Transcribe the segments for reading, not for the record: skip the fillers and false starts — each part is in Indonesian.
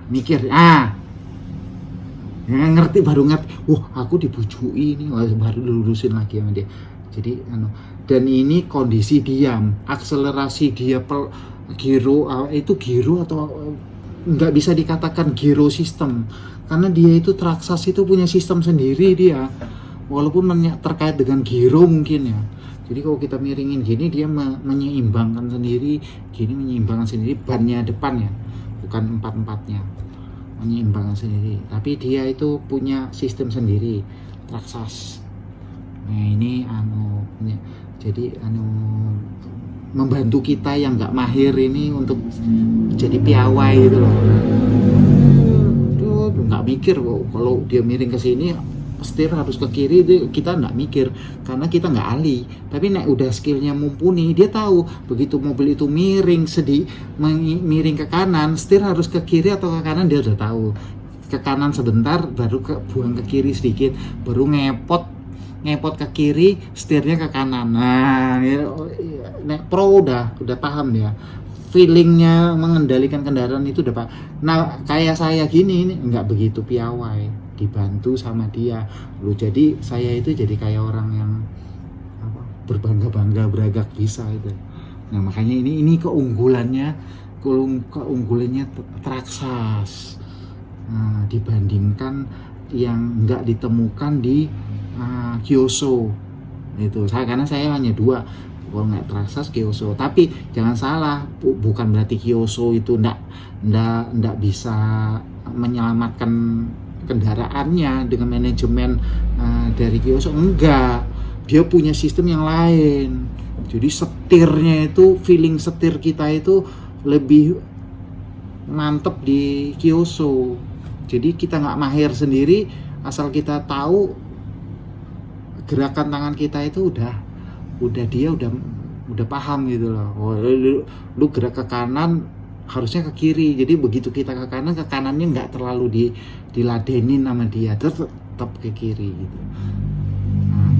mikir, ya, ngerti, baru ngerti, aku dibujui ini, baru lurusin lagi sama dia. Jadi dan ini kondisi diam, akselerasi dia giro, itu giro atau nggak bisa dikatakan giro sistem, karena dia itu Traxxas itu punya sistem sendiri dia, walaupun terkait dengan giro mungkin ya. Jadi kalau kita miringin gini, dia menyeimbangkan sendiri, gini menyeimbangkan sendiri bannya depan ya, bukan empat-empatnya, menyeimbangkan sendiri. Tapi dia itu punya sistem sendiri, Traxxas. Nah ini jadi membantu kita yang nggak mahir ini untuk jadi piawai gitu loh. Nggak mikir kalau dia miring ke sini setir harus ke kiri, kita nggak mikir karena kita nggak ahli. Tapi nek udah skillnya mumpuni, dia tahu begitu mobil itu miring miring ke kanan, setir harus ke kiri atau ke kanan, dia udah tahu. Ke kanan sebentar, baru buang ke kiri sedikit, baru ngepot ke kiri, setirnya ke kanan. Nah, nek pro udah paham ya, feelingnya mengendalikan kendaraan itu udah pak. Nah kayak saya gini ini nggak begitu piawai, dibantu sama dia loh. Jadi saya itu jadi kayak orang yang berbangga beragak bisa itu. Nah makanya ini keunggulannya Traxxas, dibandingkan yang nggak ditemukan di Kyosho itu. Karena saya hanya dua, kalau nggak Traxxas, Kyosho. Tapi jangan salah, bukan berarti Kyosho itu nggak bisa menyelamatkan kendaraannya dengan manajemen dari Kyosho. Enggak, dia punya sistem yang lain. Jadi setirnya itu, feeling setir kita itu lebih mantep di Kyosho. Jadi kita nggak mahir sendiri, asal kita tahu gerakan tangan kita itu dia udah paham gitu loh. Lu gerak ke kanan harusnya ke kiri, jadi begitu kita ke kanannya nggak terlalu diladenin sama dia, tetap ke kiri gitu.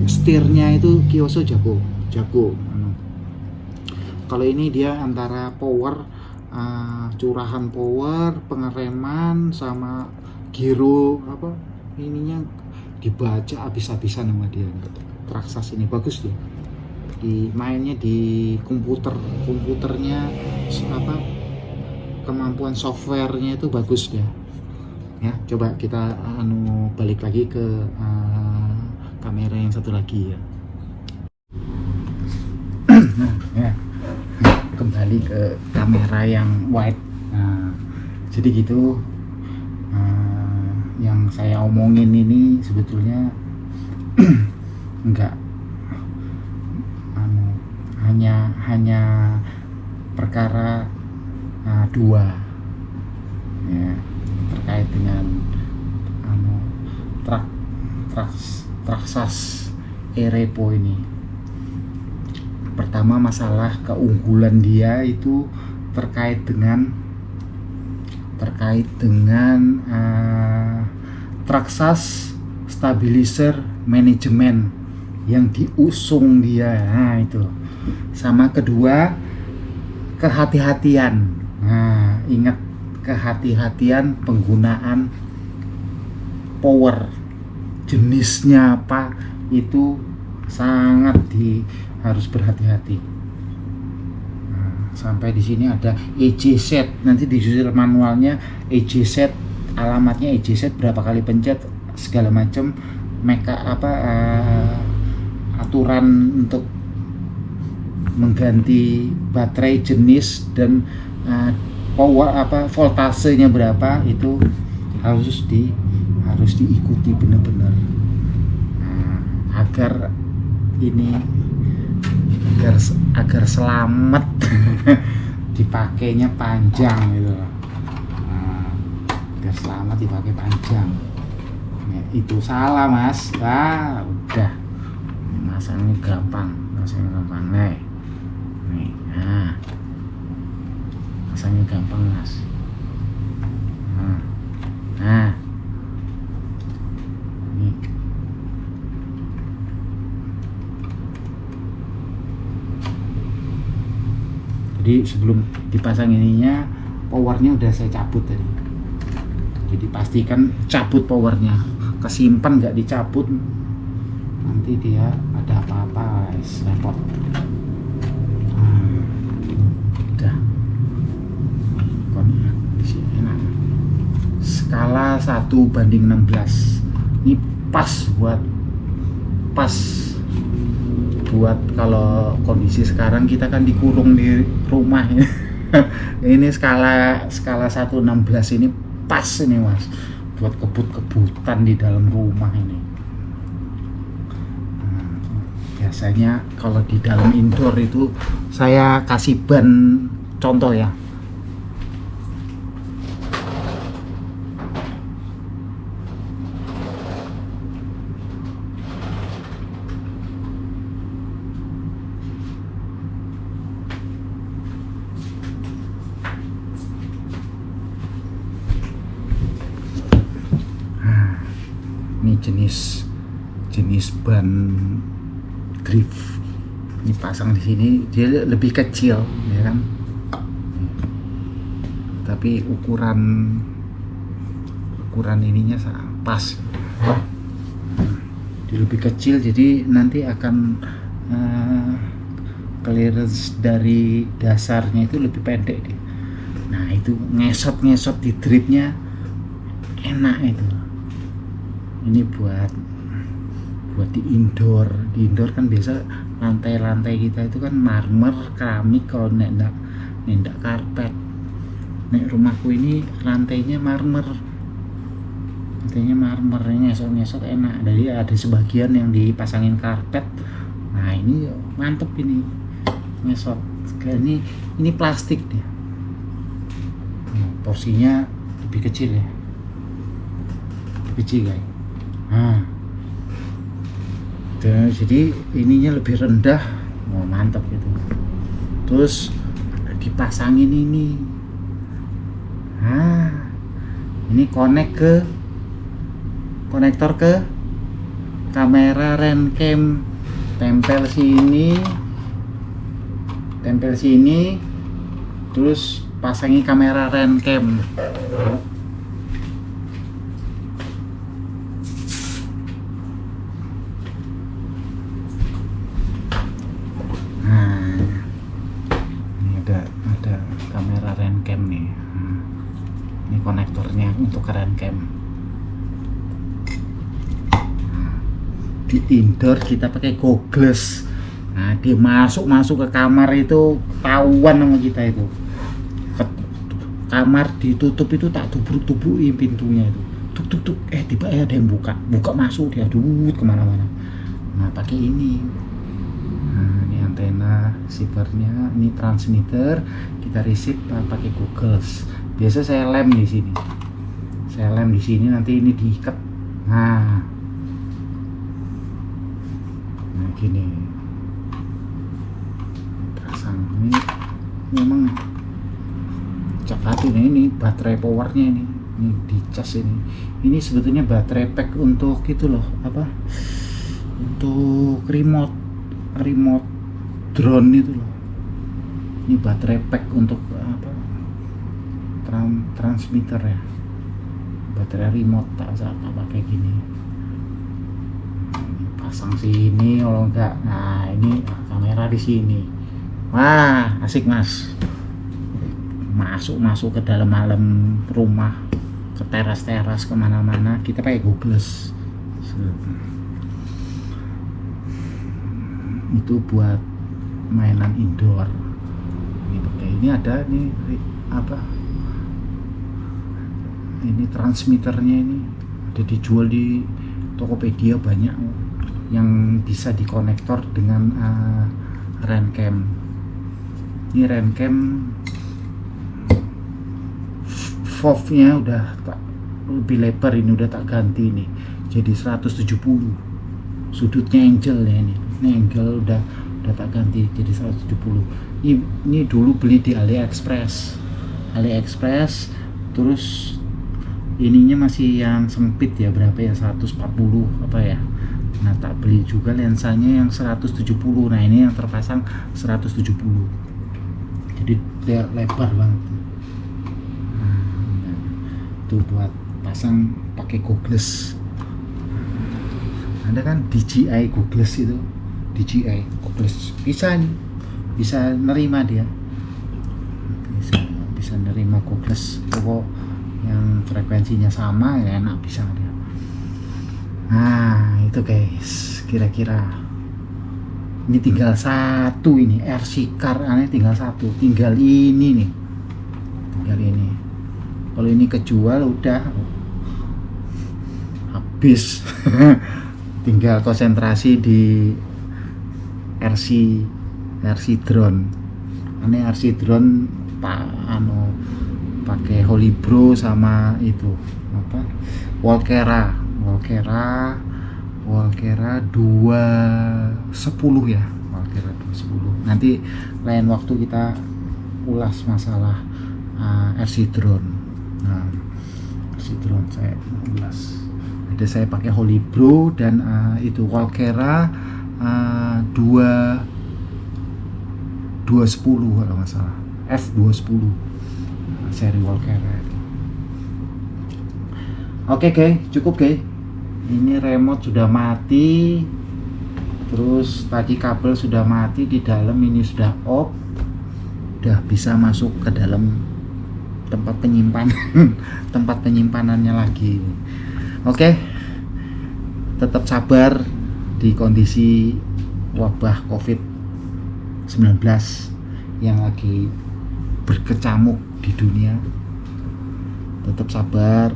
Setirnya itu Kyosho jago. Kalau ini dia antara power, curahan power, pengereman sama giro ininya dibaca habis-habisan sama dia. Traxxas ini bagus dia. Mainnya di komputernya kemampuan softwarenya itu bagus ya. Coba kita balik lagi ke kamera yang satu lagi ya. Kembali ke kamera yang wide. Jadi gitu, yang saya omongin ini sebetulnya enggak hanya perkara dua ya, terkait dengan Traxxas E-Repo ini. Pertama, masalah keunggulan dia itu terkait dengan Traxxas Stabilizer Management yang diusung dia. Nah itu. Sama kedua, kehati-hatian. Ingat, kehati-hatian penggunaan power, jenisnya apa itu sangat harus berhati-hati. Sampai di sini ada EJZ, nanti di judul manualnya EJZ, alamatnya EJZ, berapa kali pencet segala macam, aturan untuk mengganti baterai jenis dan power voltasenya berapa, itu harus diikuti benar-benar agar selamat dipakainya panjang gitu. Agar selamat dipakai panjang. Itu salah mas, udah masangnya gampang. Nih, masangnya gampang mas. Ini. Jadi sebelum dipasang ininya, powernya udah saya cabut tadi. Jadi pastikan cabut powernya, kesimpan nggak dicabut, nanti dia ada apa-apa repot. Udah konnya di sini enak, skala 1:16. Ini pas buat kalau kondisi sekarang kita kan dikurung di rumah ya. Ini skala 1:16 ini pas ini mas, buat kebut-kebutan di dalam rumah ini. Biasanya kalau di dalam indoor itu saya kasih ban contoh ya. Ini jenis ban drift, ini pasang di sini dia lebih kecil ya kan, tapi ukuran ininya pas, dia lebih kecil jadi nanti akan clearance dari dasarnya itu lebih pendek dia. Nah itu ngesot di dripnya enak itu. Ini buat di indoor kan biasa lantai kita itu kan marmer, keramik, kalau nendak karpet. Nek rumahku ini lantainya marmer, ngesot enak. Jadi ada sebagian yang dipasangin karpet. Nah ini mantep ini ngesot. Ini plastik dia. Porsinya lebih kecil ya, guys. Nah, jadi ininya lebih rendah, mantap gitu. Terus dipasangin ini, ini konektor ke kamera RenCam, tempel sini, terus pasangi kamera RenCam. Ada kamera RenCam nih. Ini konektornya untuk RenCam. Di indoor kita pakai goggles. Nah, dia masuk ke kamar itu tahuan sama kita itu. Kamar ditutup itu tak tubruk-tubrukin pintunya itu. Tuk. Tiba ada yang buka masuk, dia kemana-mana. Nah, pakai ini. Ini antena receivernya, ini transmitter, kita receive pakai goggles. Biasa saya lem di sini. Nanti ini diikat. Nah gini. Pasang ini memang cepat ini baterai powernya ini dicas ini. Ini sebetulnya baterai pack untuk itu loh, untuk remote drone itu loh. Ini baterai pack untuk transmitter ya, baterai remote tak pakai gini. Ini pasang sini kalau enggak. Nah ini kamera di sini. Wah asik mas, masuk ke dalam rumah, ke teras kemana-mana kita pakai goggles. Itu buat mainan indoor. Ini ada ini transmitternya, ini ada dijual di Tokopedia banyak yang bisa dikonektor dengan RenCam. Ini RenCam FOV-nya udah lebih lebar, ini udah tak ganti nih jadi 170. Sudutnya angle ya, ini angle udah tak ganti jadi 170. Ini dulu beli di AliExpress, terus ininya masih yang sempit ya, berapa ya, 140 apa ya. Nah tak beli juga lensanya yang 170. Nah ini yang terpasang 170, jadi dia lebar banget. Nah, itu buat pasang pakai goggles. Ada kan DJI goggles itu, DJI goggles bisa nerima dia, bisa nerima goggles pokok yang frekuensinya sama ya, enak bisa dia. Nah itu guys, kira-kira ini tinggal satu, ini RC car aneh tinggal satu, tinggal ini nih, tinggal ini. Kalau ini kejual udah habis. Tinggal konsentrasi di RC drone. Ini RC drone pakai Holybro sama itu apa, Walkera 210 ya, Walkera 210. Nanti lain waktu kita ulas masalah RC drone. Nah, RC drone saya ulas. Ada saya pakai Holybro dan itu Walkera 210 kalau nggak salah, F210 seri Walkera itu. Oke guys, cukup guys. Ini remote sudah mati, terus tadi kabel sudah mati di dalam, ini sudah off, udah bisa masuk ke dalam tempat penyimpanannya lagi. Oke, tetap sabar di kondisi wabah COVID-19 yang lagi berkecamuk di dunia. Tetap sabar,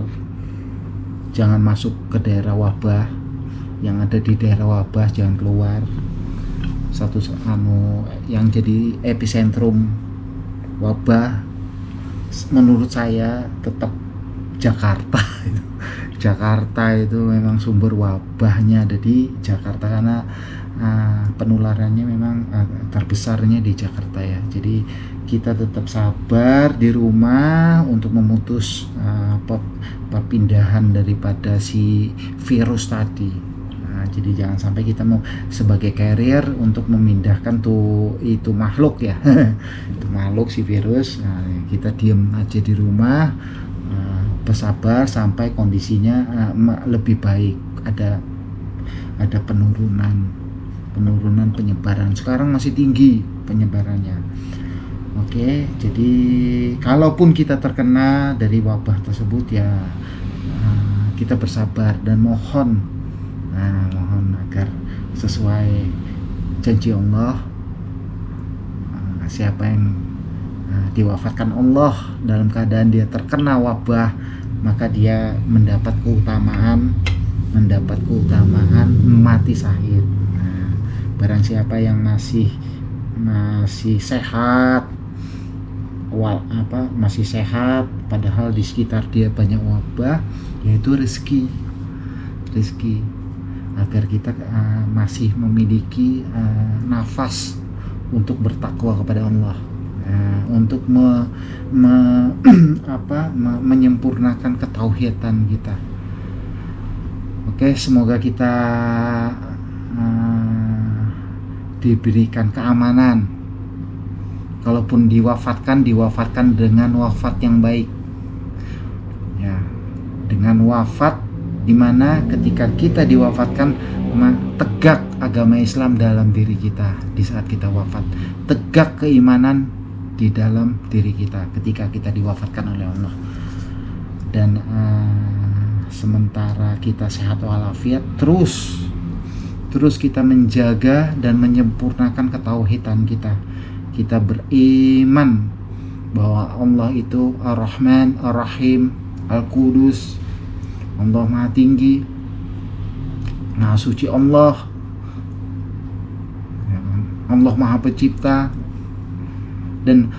jangan masuk ke daerah wabah. Yang ada di daerah wabah jangan keluar. Yang jadi epicentrum wabah menurut saya tetap Jakarta. Jakarta itu memang sumber wabahnya ada di Jakarta, karena penularannya memang terbesarnya di Jakarta ya. Jadi kita tetap sabar di rumah untuk memutus perpindahan daripada si virus tadi. Jadi jangan sampai kita mau sebagai carrier untuk memindahkan itu makhluk ya. Itu makhluk si virus. Kita diam aja di rumah, bersabar sampai kondisinya lebih baik, ada penurunan penyebaran. Sekarang masih tinggi penyebarannya. Oke, jadi kalaupun kita terkena dari wabah tersebut ya kita bersabar dan mohon agar sesuai janji Allah, siapa yang diwafatkan Allah dalam keadaan dia terkena wabah, maka dia mendapat keutamaan mati syahid. Barang siapa yang masih sehat, masih sehat padahal di sekitar dia banyak wabah, yaitu rezeki agar kita masih memiliki nafas untuk bertakwa kepada Allah, untuk menyempurnakan ketauhidan kita. Oke, semoga kita diberikan keamanan. Kalaupun diwafatkan dengan wafat yang baik ya, dengan wafat dimana ketika kita diwafatkan tegak agama Islam dalam diri kita. Di saat kita wafat, tegak keimanan di dalam diri kita ketika kita diwafatkan oleh Allah. Dan sementara kita sehat walafiat, terus kita menjaga dan menyempurnakan ketauhidan kita. Kita beriman bahwa Allah itu Ar-Rahman, Ar-Rahim, Al-Qudus. Allah Maha Tinggi, Maha Suci Allah, Allah Maha Pencipta, dan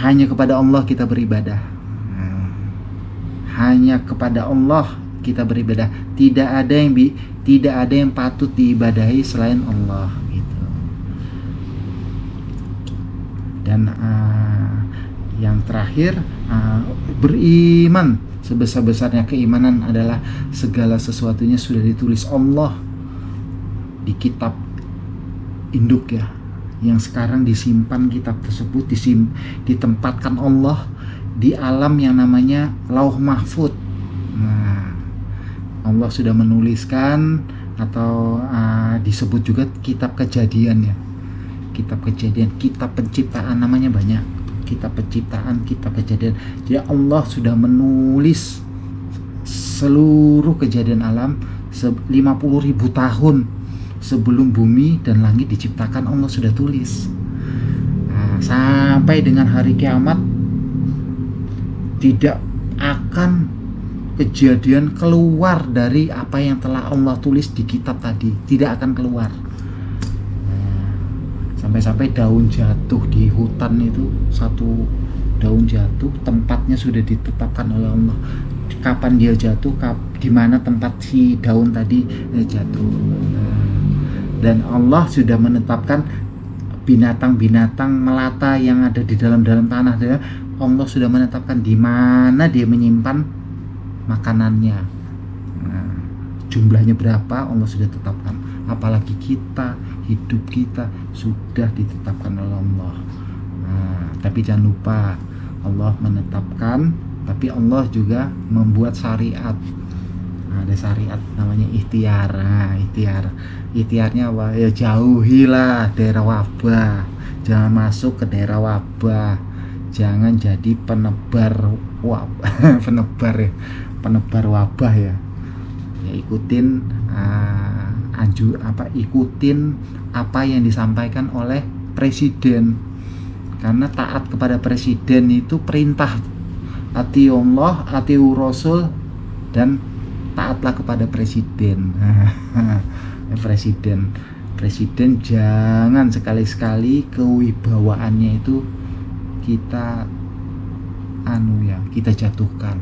hanya kepada Allah kita beribadah. Hanya kepada Allah kita beribadah. Tidak ada yang patut diibadahi selain Allah gitu. Dan yang terakhir, beriman. Sebesar-besarnya keimanan adalah segala sesuatunya sudah ditulis Allah di kitab induk ya, yang sekarang disimpan kitab tersebut, ditempatkan Allah di alam yang namanya Lauh Mahfud. Nah, Allah sudah menuliskan atau disebut juga kitab kejadian ya. Kitab kejadian, kitab penciptaan, namanya banyak. Kitab penciptaan, kitab kejadian. Jadi Allah sudah menulis seluruh kejadian alam 50.000 tahun sebelum bumi dan langit diciptakan, Allah sudah tulis. Sampai dengan hari kiamat tidak akan kejadian keluar dari apa yang telah Allah tulis di kitab tadi, tidak akan keluar. Sampai-sampai daun jatuh di hutan itu, satu daun jatuh, tempatnya sudah ditetapkan oleh Allah. Kapan dia jatuh, di mana tempat si daun tadi jatuh. Dan Allah sudah menetapkan binatang-binatang melata yang ada di dalam tanah. Allah sudah menetapkan di mana dia menyimpan makanannya. Jumlahnya berapa Allah sudah tetapkan. Apalagi kita, hidup kita sudah ditetapkan oleh Allah. Tapi jangan lupa, Allah menetapkan, tapi Allah juga membuat syariat. Ada syariat namanya ikhtiar. Ikhtiarnya apa? Ya jauhilah daerah wabah, jangan masuk ke daerah wabah, jangan jadi penebar wabah. penebar wabah ya. Ikutin ikutin apa yang disampaikan oleh presiden, karena taat kepada presiden itu perintah. Ati Allah, ati Rasul, dan taatlah kepada presiden. Presiden jangan sekali-sekali kewibawaannya itu kita kita jatuhkan.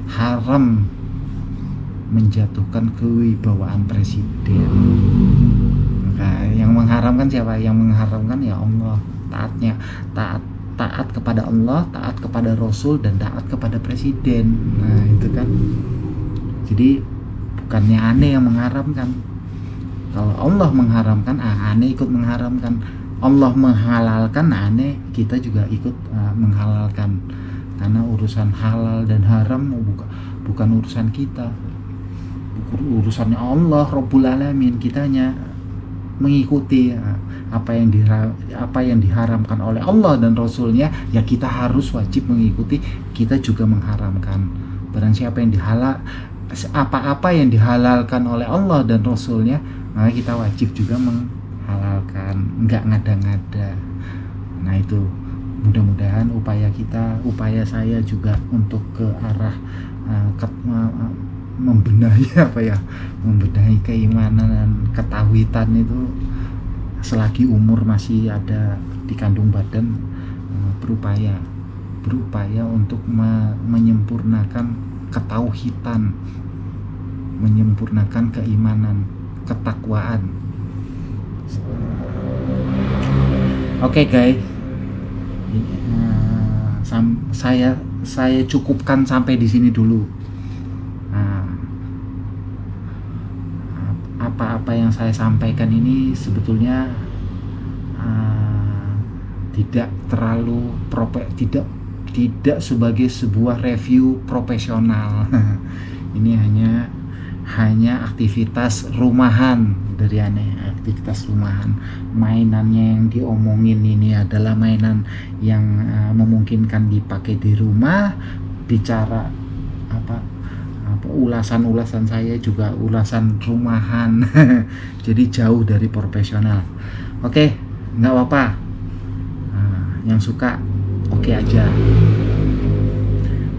Haram menjatuhkan kewibawaan presiden. Maka yang mengharamkan siapa? Yang mengharamkan ya Allah. Taat kepada Allah, taat kepada Rasul, dan taat kepada presiden. Nah itu kan. Jadi bukannya aneh yang mengharamkan. Kalau Allah mengharamkan, aneh ikut mengharamkan. Allah menghalalkan, aneh kita juga ikut menghalalkan. Karena urusan halal dan haram bukan urusan kita, urusannya Allah Rabbul Alamin. Kita hanya mengikuti apa yang diharamkan oleh Allah dan Rasulnya, ya kita harus wajib mengikuti. Kita juga mengharamkan. Barang siapa yang apa yang dihalalkan oleh Allah dan Rasulnya, maka kita wajib juga menghalalkan, enggak ngada-ngada. Nah itu mudah-mudahan upaya saya juga untuk ke arah membenahi keimanan dan ketauhidan itu selagi umur masih ada di kandung badan, berupaya untuk menyempurnakan ketauhidan, menyempurnakan keimanan, ketakwaan. Oke guys, saya cukupkan sampai di sini dulu. Apa-apa yang saya sampaikan ini sebetulnya tidak terlalu tidak sebagai sebuah review profesional. Ini hanya aktivitas rumahan dari aktivitas rumahan. Mainannya yang diomongin ini adalah mainan yang memungkinkan dipakai di rumah. Bicara ulasan saya juga ulasan rumahan. Jadi jauh dari profesional. Oke, nggak apa-apa. Yang suka oke aja.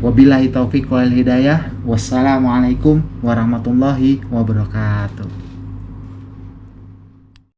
Wabillahi taufiq wal hidayah. Wassalamualaikum warahmatullahi wabarakatuh.